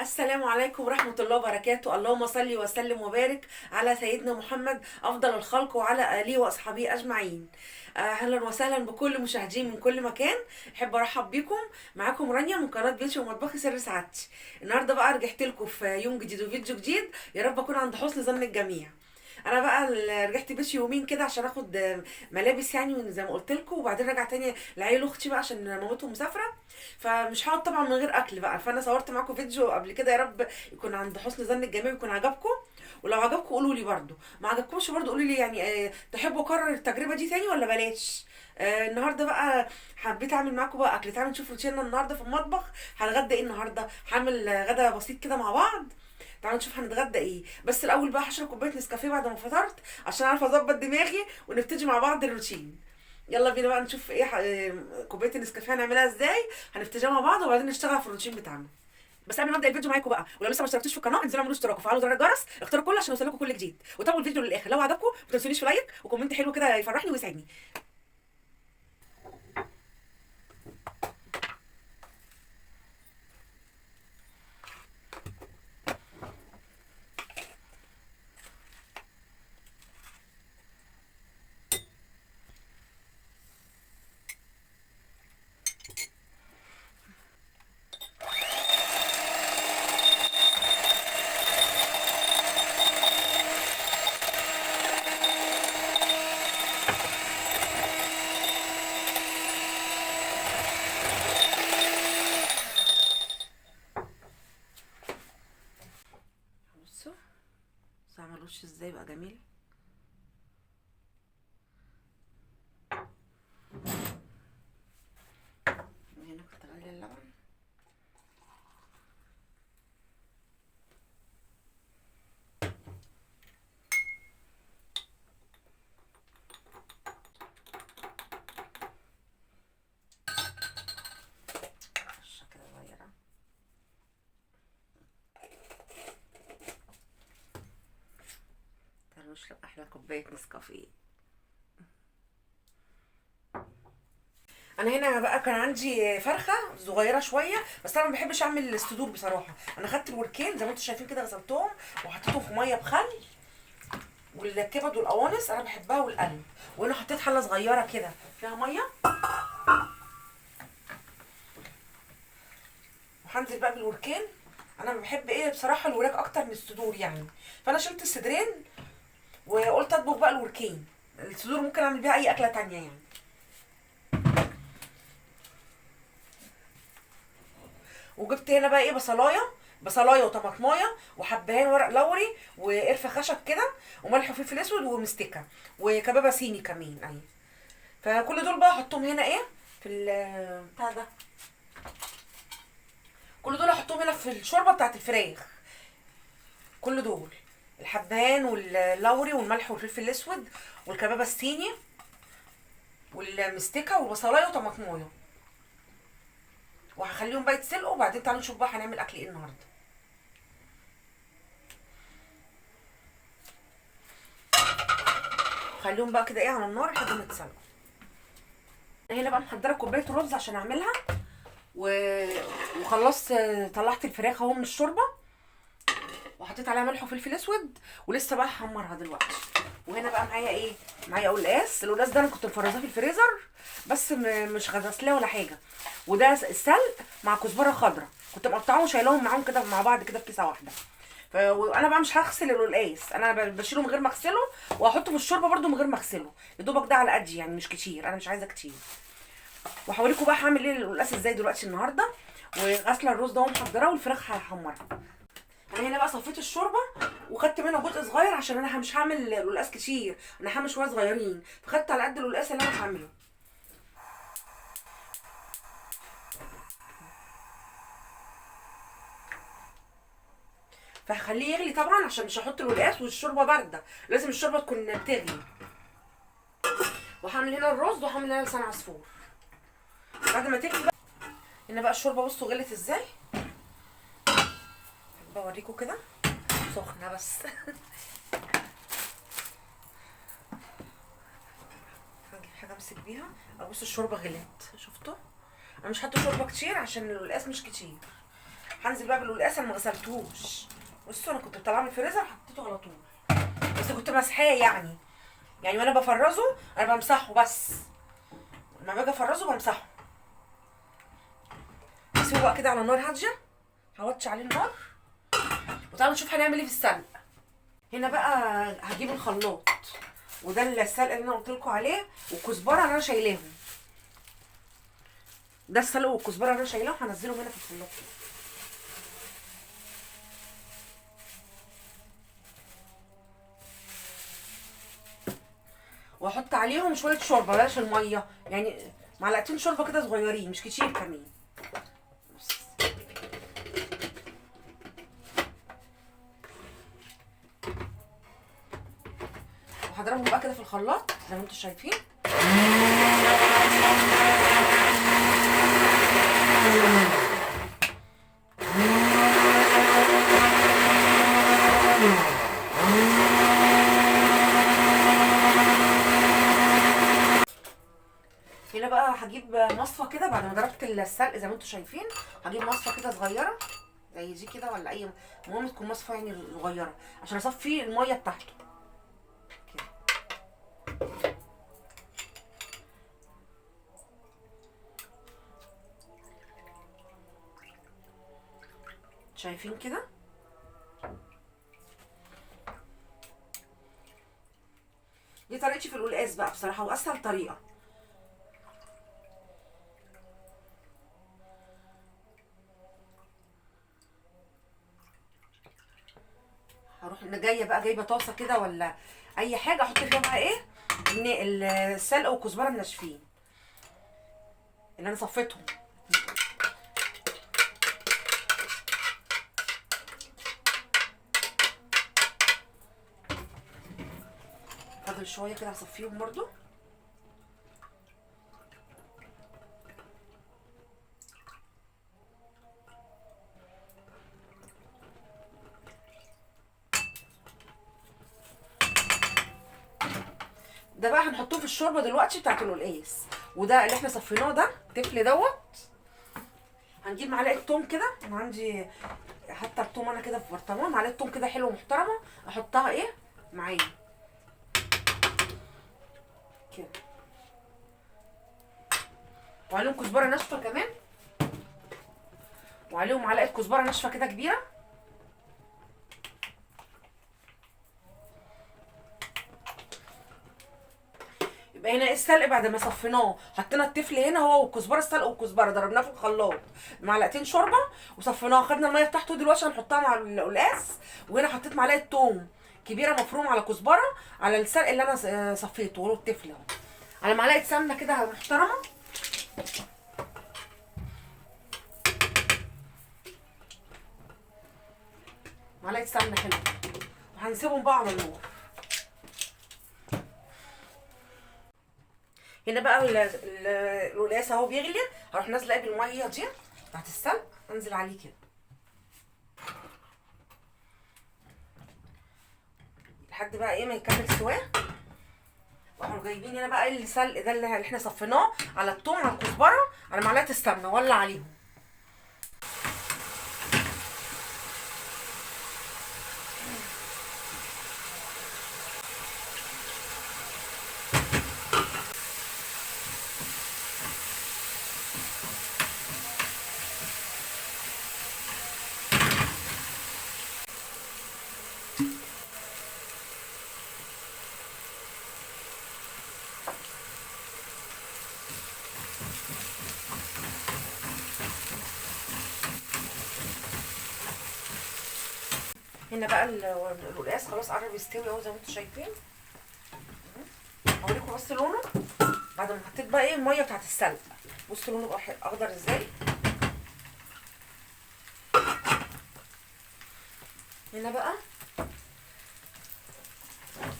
السلام عليكم ورحمة الله وبركاته. اللهم صل وسلم وبارك على سيدنا محمد أفضل الخلق وعلى آله وأصحابه أجمعين. أهلا وسهلا بكل مشاهدين من كل مكان. أحب أرحب بكم. معاكم رانيا من قناة بيتي ومطبخي سر سعادتي. النهاردة بقى رجعت لكم في يوم جديد وفيديو جديد، يا رب أكون عند حسن ظن الجميع. انا بقى رجعت بيتي يومين كده عشان اخد ملابس، يعني زي ما قلت لكم، وبعدين راجعه تاني لعيال اختي بقى عشان مامتهم مسافره. فمش هقعد طبعا من غير اكل بقى، فانا صورت معاكم فيديو قبل كده، يا رب يكون عند حسن ظن الجميع ويكون عجبكم. ولو عجبكم قولوا لي، برده ما عجبكمش برده قولوا لي، يعني تحبوا اكرر التجربه دي تاني ولا بلاش. النهارده بقى حبيت اعمل معاكم بقى اكل. تعالوا نشوف روتيننا النهارده في المطبخ. هنغدى ايه النهارده؟ هعمل غدا بسيط كده مع بعض. تعالوا نشوف هنتغدى ايه. بس الاول بقى هشرب كوبايه نسكافيه بعد ما فطرت عشان اعرف اظبط دماغي ونبتدي مع بعض الروتين. يلا بينا بقى نشوف ايه كوبايه النسكافيه هنعملها ازاي. هنبتديها مع بعض وبعدين نشتغل في الروتين بتاعنا. بس قبل ما ابدا الفيديو معاكم بقى، ولو لسه ما اشتركتوش في القناه انزلوا اعملوا اشتراك وفعلوا زر الجرس، اختاروا كله عشان يوصلكم كل جديد، وتابعوا الفيديو للاخر. لو عجبكم ما تنسونيش في لايك وكومنت حلو كده يفرحني ويسعدني. بصوا بس عملوش ازاي بقى جميل. هنا كنت غاليه اللبن. رشه كده صغيره. تعالوا نشرب احلى كوبايه نسكافيه. انا هنا بقى كان عندي فرخه صغيره شويه، بس انا ما بحبش اعمل الصدور بصراحه. انا خدت الوركين زي ما انتم شايفين كده، غسلتهم وحطيتهم في ميه بخل. والكبد والقوانص انا بحبها والقلب. وهنا حطيت حله صغيره كده فيها ميه، وهنزل بقى بالوركين. انا بحب ايه بصراحه الوراك اكتر من الصدور يعني. فانا شلت الصدرين وقلت اطبخ بقى الوركين. الصدور ممكن اعمل بيها اي اكله تانية يعني. وجبت هنا بقى ايه بصلايه وطماطمايه وحبهان ورق لوري وقرفه خشب كده وملح وفلفل اسود ومستكه وكبابه صيني كمان اهي. فكل دول بقى احطهم هنا ايه في بتاع ده. كل دول احطهم هنا في الشوربه بتاعت الفراخ. كل دول الحبهان واللوري والملح والفلفل الاسود والكبابه الصيني والمستكه والبصلايه وطماطمايه. وهخليهم بقى يتسلقوا وبعدين تعالوا نشوف بقى هنعمل اكل ايه النهارده. خليهم بقى كده ايه على النار لحد ما يتسلقوا. هنا بقى محضره كوبايه رز عشان اعملها وخلصت. طلعت الفراخ اهو من الشوربه وحطيت عليها ملح وفلفل اسود ولسه بقى هحمرها دلوقتي. وهنا بقى معايا ايه؟ معايا القلقاس ده انا كنت مفرزاه في الفريزر، بس مش غسلاه ولا حاجه. وده السلق مع كزبره خضراء كنت مقطعاهم وشايلاهم معاهم كده مع بعض كده في كيسه واحده. وانا بقى مش هغسل القلقاس، انا بشيله من غير ما اغسله وهحطه في الشوربه برده من غير ما اغسله. يا دوبك ده على قدي يعني، مش كتير، انا مش عايزه كتير. وهوريكم بقى هعمل ايه القلقاس ازاي دلوقتي النهارده. وغسله الرز ده ومحضراه والفراخ هحمرها. انا هنا بقى صفيت الشوربه وخدت منها جزء صغير عشان انا مش هعمل القلقاس كتير، انا هعمل شويه صغيرين، فخدت على قد القلقاس اللي انا هعمله. فهخليه يغلي طبعا عشان مش هحط القلقاس والشوربه بارده، لازم الشوربه تكون بتغلي. وهعمل هنا الرز وهعمل هنا لسان عصفور بعد ما تغلي بقى. هنا بقى الشوربه بصوا غلت ازاي. بوريكم كده سخنه بس. هجيب حاجه امسك بيها. بصوا الشوربه غلت، شفتوا؟ انا مش حاطه شوربه كتير عشان القلقاس مش كتير. هنزل بقى بالقلقاس، انا ما غسلتوش. بصوا انا كنت طالعه من الفريزر حطيته على طول، بس كنت مسحاه يعني وانا بفرزه انا بمسحه، بس لما باجي افرزه بمسحه. هسيبه بقى كده على نار هاديه، هوطي عليه النار، وتعالوا نشوف هنعمل ايه في السلق. هنا بقى هجيب الخلاط، وده السلق اللي انا قلت لكم عليه، والكزبره اللي انا شايلاهم. ده السلق والكزبره اللي انا شايلاهم هنزلهم هنا في الخلاط كده. واحط عليهم شويه شوربه، بلاش الميه، يعني معلقتين شوربه كده صغيرين، مش كتير كمان. وهضربهم بقى كده في الخلاط زي ما انتم شايفين. هنا بقى هجيب مصفى كده بعد ما ضربت السلق زي ما انتم شايفين. هجيب مصفى كده صغيره زي دي كده، ولا اي، المهم تكون مصفى يعني صغيره عشان اصفي الميه بتاعته كده. شايفين كده؟ دي طريقتي في القلقاس بقى بصراحه، واسهل طريقه. هروح انا جايه بقى جايبه طاسه كده ولا اي حاجه، احط فيها بقى ايه، السلق والكزبره الناشفين اللي انا صفيتهم. فاضل شويه كده هصفيهم برضو. ده بقى هنحطوه في الشوربه دلوقتي بتاعت القلقاس، وده اللي احنا صفيناه ده التفل دوت. هنجيب معلقه توم كده، انا عندي حتى التوم انا كده في برطمان، معلقه توم كده حلوه محترمه، احطها ايه معايا كده. وعليهم كزبره ناشفه كمان، وعليهم معلقه كزبره ناشفه كده كبيره. يبقى هنا السلق بعد ما صفيناه حطينا التفل هنا هو والكزبره، السلق والكزبره ضربناه في الخلاط معلقتين شوربه وصفيناه، خدنا الميه بتاعته. دلوقتي هنحطها مع القلقاس. وهنا حطيت معلقه توم كبيره مفرومه على كزبره على السلق اللي انا صفيته له التفل اهو، على معلقه سمنه كده محترمه. معلقه سمنه حلوه، وهنسيبهم بقى على النار. هنا بقى القلقاس اهو بيغلي، هروح نازله بالميه دي بتاعت السلق، انزل عليه كده لحد بقى ايه ما يكمل سواه. واحنا جايبين هنا بقى السلق ده اللي احنا صفيناه على الثوم على الكزبره على معلقه السمنه، ولع عليهم. هنا بقى القلقاس خلاص قرب يستوي اهو زي ما انتم شايفين. هوريكم بس لونه بعد ما حطيت بقى ايه الميه بتاعت السلق. بصوا لونه بقى اخضر ازاي. هنا بقى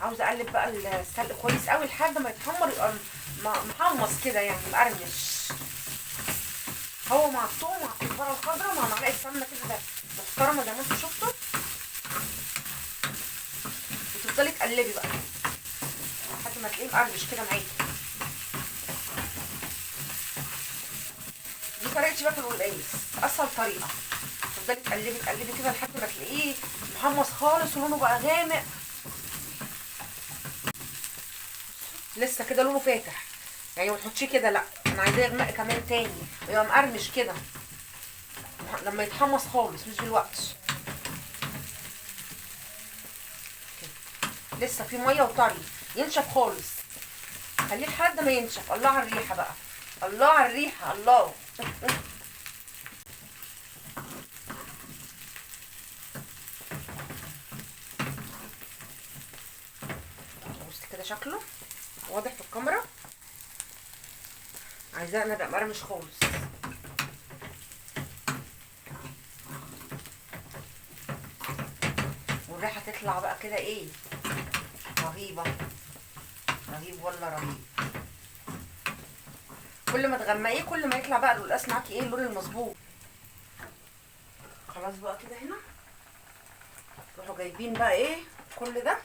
عاوزه اقلب بقى السلق كويس قوي لحد ما يتحمر، يبقى محمص كده يعني مقرمش. هو مع الثوم مع الكزبره الخضراء مع معلقه سمنه كده محترمه زي ما انتم شفتوا، وتفضلي تقلبي بقى لحد ما تلاقيه مقرمش كده معاكي. دي طريقتي بقى في القلقاس، اسهل طريقه. تفضلي تقلبي تقلبي كده لحد ما تلاقيه محمص خالص ولونه بقى غامق. لسه كده لونه فاتح، يعني ما تحطيه كده، لا انا عايزاه يغمق كمان تاني ويبقى مقرمش كده لما يتحمص خالص، مش دلوقتي. لسه في ميه وطري، ينشف خالص، خليه لحد ما ينشف. الله على الريحه بقى، الله على الريحه، الله. بصي كده شكله واضح في الكاميرا. عايزاه انا بقى مقرمش خالص. والريحه تطلع بقى كده ايه، رهيبه. رهيب والله رهيب. كل ما تغمقيه كل ما يطلع بقى القلقاس معاكي ايه، اللون المظبوط. خلاص بقى كده هنا روحوا جايبين بقى ايه كل ده.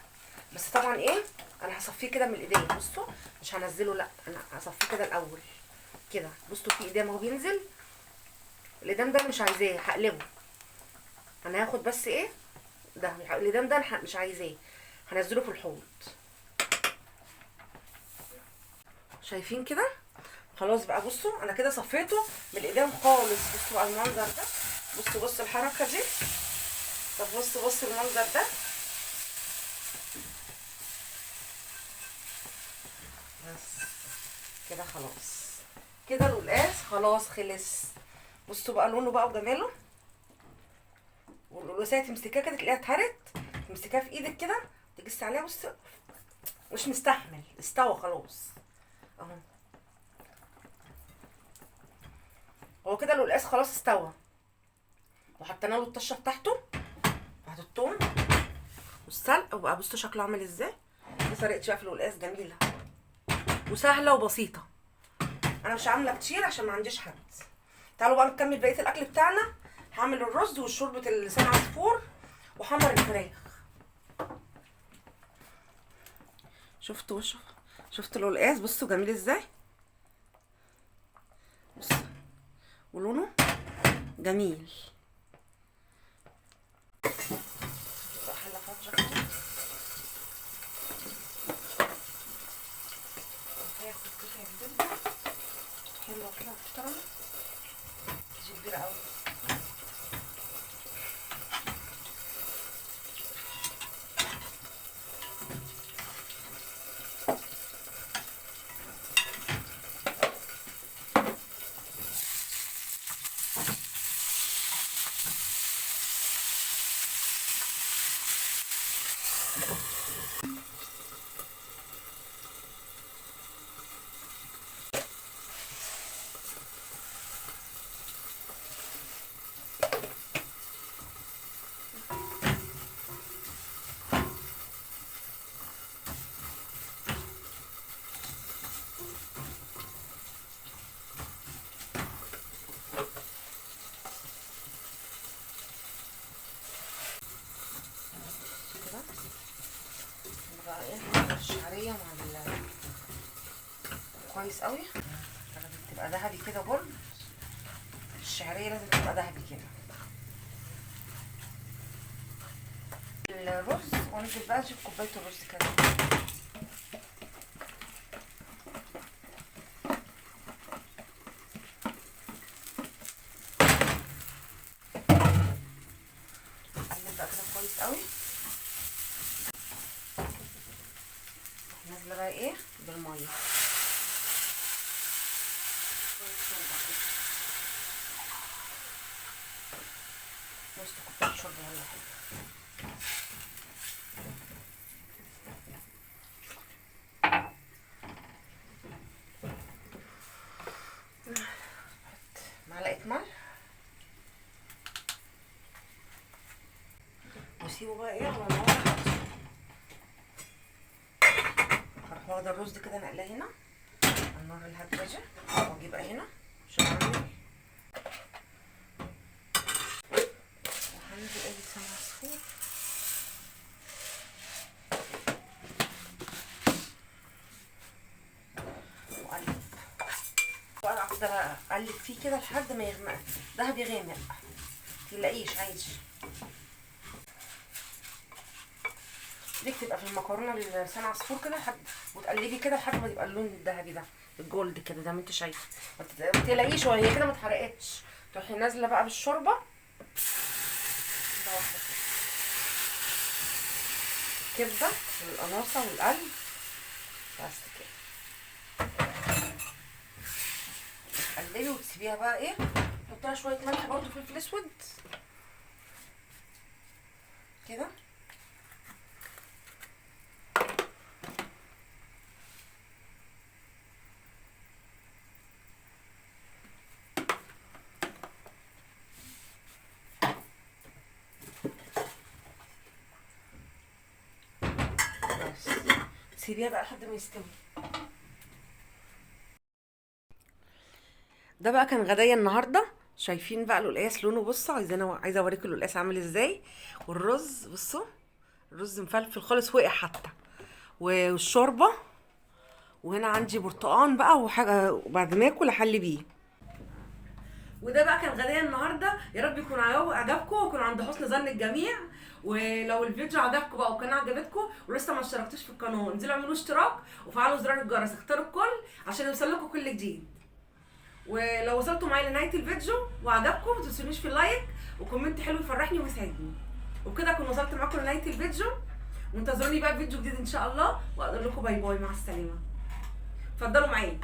بس طبعا ايه، انا هصفيه كده من الايدين. بصوا مش هنزله، لا انا هصفيه كده الاول كده. بصوا في ايدام اهو بينزل. الايدام ده مش عايزاه، هقلبه. انا هاخد بس ايه ده، الايدام ده مش عايزاه، هنزله في الحوض. شايفين كده؟ خلاص بقى بصوا انا كده صفيته من الايدام خالص. بصوا على المنظر ده، بصوا الحركه دي. طب بصوا المنظر ده. بس كده خلاص، كده القلقاس خلاص خلص. بصوا بقى لونه بقى وجماله. والقلقاسيه تمسكيها كده تلاقيها اتهرت، تمسكيها في ايدك كده تجسي عليها. بصوا مش مستحمل، استوى خلاص اهو. هو كده القلقاس خلاص استوى، وحطينا له الطشه بتاعته بتاعت التوم والسلق. وبقى بصوا شكله عامل ازاي. دي طريقتي بقى في القلقاس، جميله وسهله وبسيطه. انا مش عامله كتير عشان ما عنديش حد. تعالوا بقى نكمل بقيه الاكل بتاعنا. هعمل الرز والشوربه اللسان عصفور وحمر الفراخ. شفتوا القلقاس بصوا جميل ازاي. بصوا ولونه جميل. بقى حله فاضيه كده، هاخد قطعه زبده حلوه كده محترمه، دي كبيره قوي. بقى ايه الشعريه مع كويس قوي. لازم تبقى ذهبي كده برضه، الشعريه لازم تبقى ذهبي كده. الرز وانزل بقى اجيب كوبايه الرز كده. اقلب بقى كده كويس قوي. نازله بقى ايه بالميه. نص كوبايه شوربه ولا حاجه. معلقه ملح واسيبه بقى ايه على النار. هروح واخده الرز كده نقلاه هنا على النار الهاديه، واجي بقى هنا عشان اعمل. وهنزل ادي لسان عصفور واقلب. افضل اقلب فيه كده لحد ما يغمق ذهبي غامق. متقلقيش عادي. دي بتبقى في المكرونه لسان عصفور كده وتقلبي كده لحد ما يبقى اللون الذهبي ده الجولد كده زي ما انت شايفه. ما تقلقيش وهي كده ما اتحرقتش. تروحي نازله بقى بالشوربه كبده والقناصه والقلب بس كده. تقلبي وتسيبيها بقى ايه، تحطي لها شويه ملح برده فلفل اسود كده. بس سيبيها بقى لحد ما يستوي. ده بقى كان غدايا النهارده. شايفين بقى القلقاس لونه، بصوا عايزه اوريكم القلقاس عامل ازاي. والرز بصوا الرز مفلفل خالص وقع حتى، والشوربه. وهنا عندي برتقان بقى وحاجه وبعد ما اكل احلي بيه. وده بقى كان غدايا النهارده. يا رب يكون عجبكم ويكون عند حسن ظن الجميع. ولو الفيديو عجبكم بقى والقناه عجبتكم ولسه ما اشتركتوش في القناه، انزلوا اعملوا اشتراك وفعلوا زرار الجرس، اختاروا الكل عشان يوصلكم كل جديد. ولو وصلتوا معايا لنهايه الفيديو وعجبكم ما تنسونيش في اللايك وكومنت حلو يفرحني ويسعدني. وبكده اكون وصلت معاكم لنهايه الفيديو. وانتظروني بقى في فيديو جديد ان شاء الله، واقول لكم باي باي مع السلامه. اتفضلوا معايا.